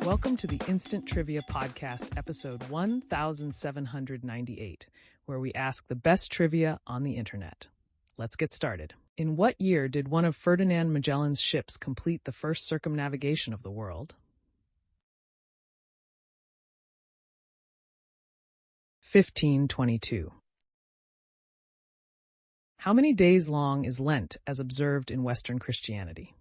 Welcome to the Instant Trivia Podcast, episode 1798, where we ask the best trivia on the internet. Let's get started. In what year did one of Ferdinand Magellan's ships complete the first circumnavigation of the world? 1522. How many days long is Lent as observed in Western Christianity?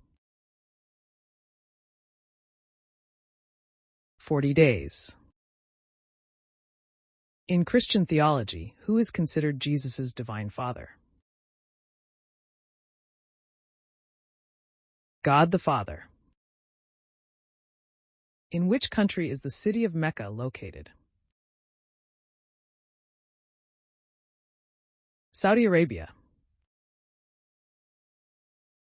40 days. In Christian theology, who is considered Jesus' divine father? God the Father. In which country is the city of Mecca located? Saudi Arabia.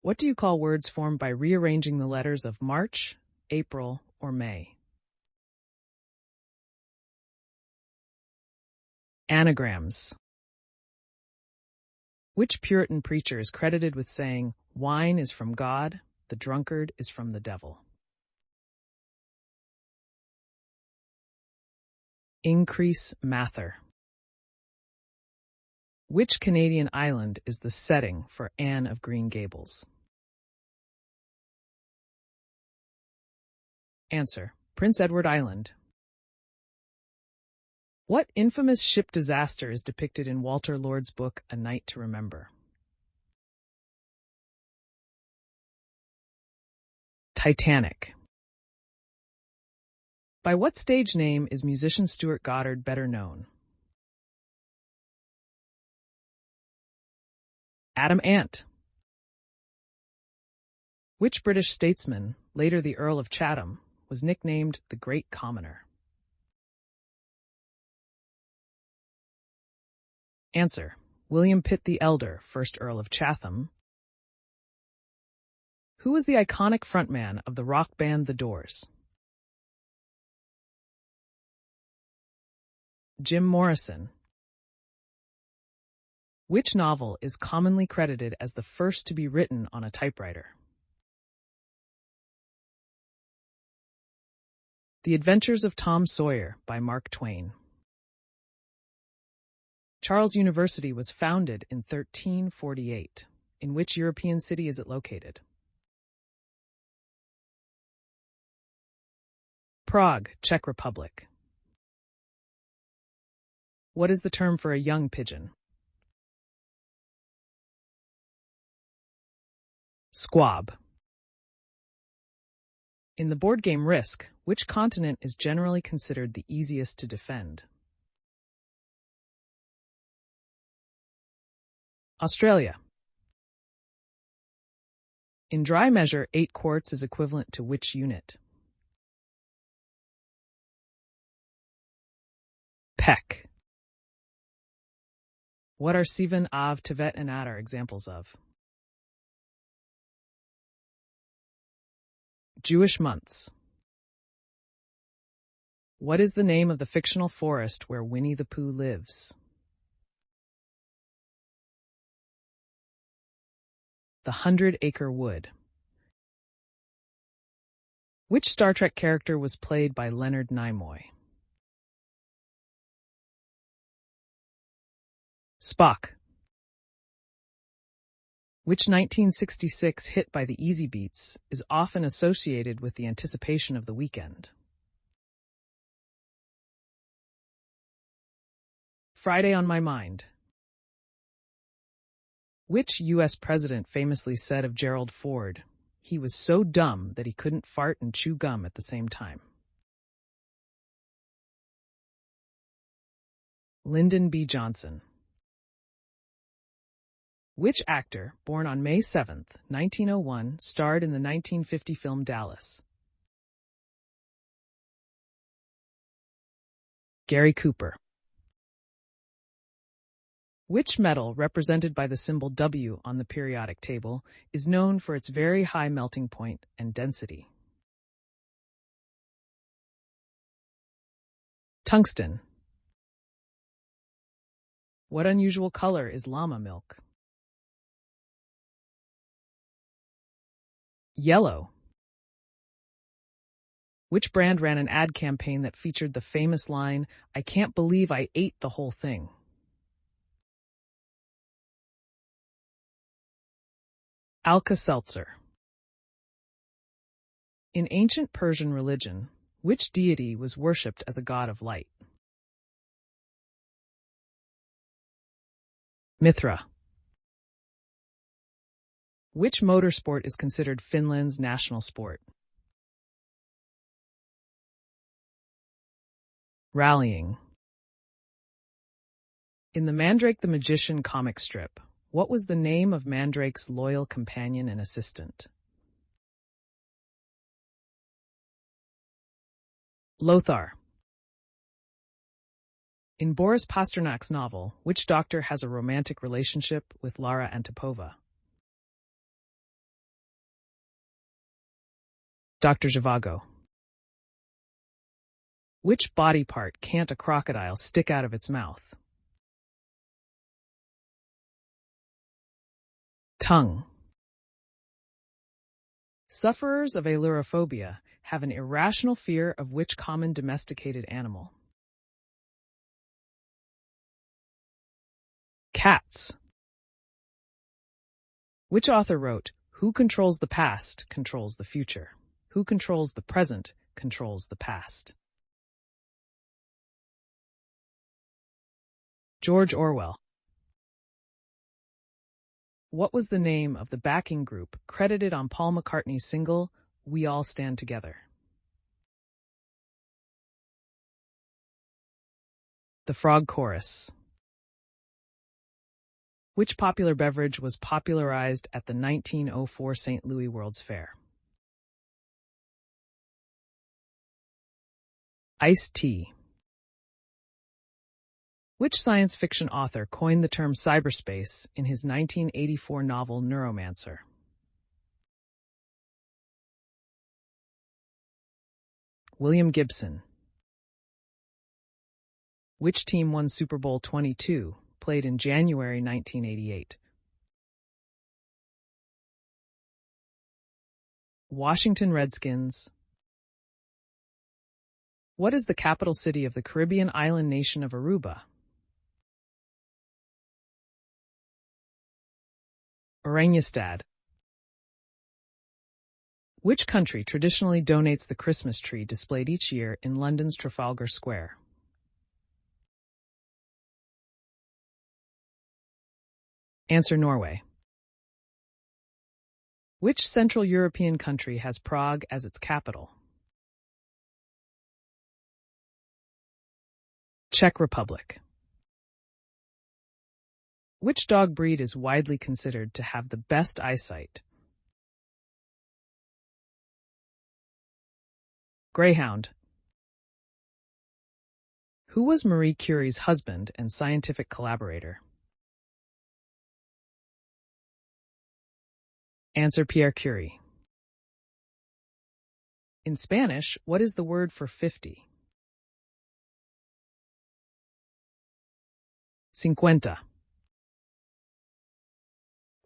What do you call words formed by rearranging the letters of March, April, or May? Anagrams. Which Puritan preacher is credited with saying, "Wine is from God, the drunkard is from the devil"? Increase Mather. Which Canadian island is the setting for Anne of Green Gables? Answer: Prince Edward Island. What infamous ship disaster is depicted in Walter Lord's book, A Night to Remember? Titanic. By what stage name is musician Stuart Goddard better known? Adam Ant. Which British statesman, later the Earl of Chatham, was nicknamed the Great Commoner? Answer: William Pitt the Elder, 1st Earl of Chatham. Who was the iconic frontman of the rock band The Doors? Jim Morrison. Which novel is commonly credited as the first to be written on a typewriter? The Adventures of Tom Sawyer by Mark Twain. Charles University was founded in 1348. In which European city is it located? Prague, Czech Republic. What is the term for a young pigeon? Squab. In the board game Risk, which continent is generally considered the easiest to defend? Australia. In dry measure, 8 quarts is equivalent to which unit? Peck. What are Sivan, Av, Tevet, and Adar examples of? Jewish months. What is the name of the fictional forest where Winnie the Pooh lives? The 100-Acre Wood. Which Star Trek character was played by Leonard Nimoy? Spock. Which 1966 hit by the Easy Beats is often associated with the anticipation of the weekend? Friday on My Mind. Which U.S. president famously said of Gerald Ford, "He was so dumb that he couldn't fart and chew gum at the same time"? Lyndon B. Johnson. Which actor, born on May 7, 1901, starred in the 1950 film Dallas? Gary Cooper. Which metal, represented by the symbol W on the periodic table, is known for its very high melting point and density? Tungsten. What unusual color is llama milk? Yellow. Which brand ran an ad campaign that featured the famous line, "I can't believe I ate the whole thing"? Alka-Seltzer. In ancient Persian religion, which deity was worshipped as a god of light? Mithra. Which motorsport is considered Finland's national sport? Rallying. In the Mandrake the Magician comic strip, what was the name of Mandrake's loyal companion and assistant? Lothar. In Boris Pasternak's novel, which doctor has a romantic relationship with Lara Antipova? Dr. Zhivago. Which body part can't a crocodile stick out of its mouth? Tongue. Sufferers of ailurophobia have an irrational fear of which common domesticated animal? Cats. Which author wrote, "Who controls the past controls the future. Who controls the present controls the past"? George Orwell. What was the name of the backing group credited on Paul McCartney's single, "We All Stand Together"? The Frog Chorus. Which popular beverage was popularized at the 1904 St. Louis World's Fair? Iced tea. Which science fiction author coined the term cyberspace in his 1984 novel Neuromancer? William Gibson. Which team won Super Bowl 22, played in January 1988? Washington Redskins. What is the capital city of the Caribbean island nation of Aruba? Oranjestad. Which country traditionally donates the Christmas tree displayed each year in London's Trafalgar Square? Answer: Norway. Which Central European country has Prague as its capital? Czech Republic. Which dog breed is widely considered to have the best eyesight? Greyhound. Who was Marie Curie's husband and scientific collaborator? Answer: Pierre Curie. In Spanish, what is the word for 50? 50.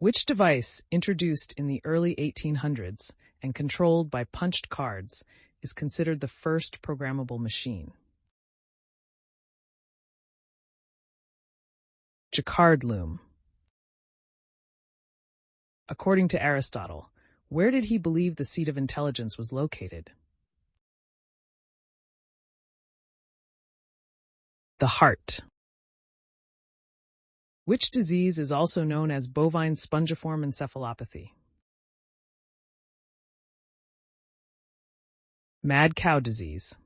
Which device, introduced in the early 1800s and controlled by punched cards, is considered the first programmable machine? Jacquard loom. According to Aristotle, where did he believe the seat of intelligence was located? The heart. Which disease is also known as bovine spongiform encephalopathy? Mad cow disease.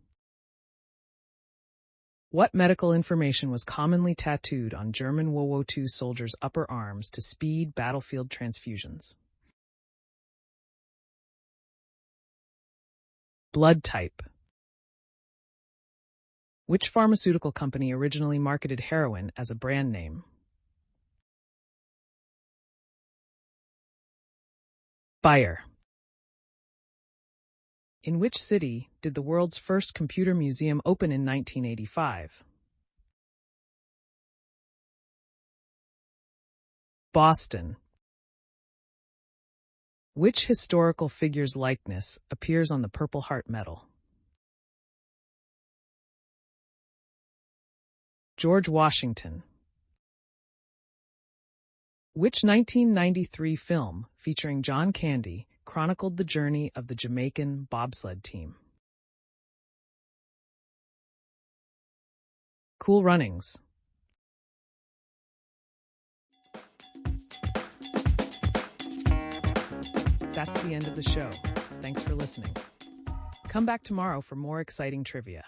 What medical information was commonly tattooed on German World War II soldiers' upper arms to speed battlefield transfusions? Blood type. Which pharmaceutical company originally marketed heroin as a brand name? Bayer. In which city did the world's first computer museum open in 1985? Boston. Which historical figure's likeness appears on the Purple Heart medal? George Washington. Which 1993 film featuring John Candy chronicled the journey of the Jamaican bobsled team? Cool Runnings. That's the end of the show. Thanks for listening. Come back tomorrow for more exciting trivia.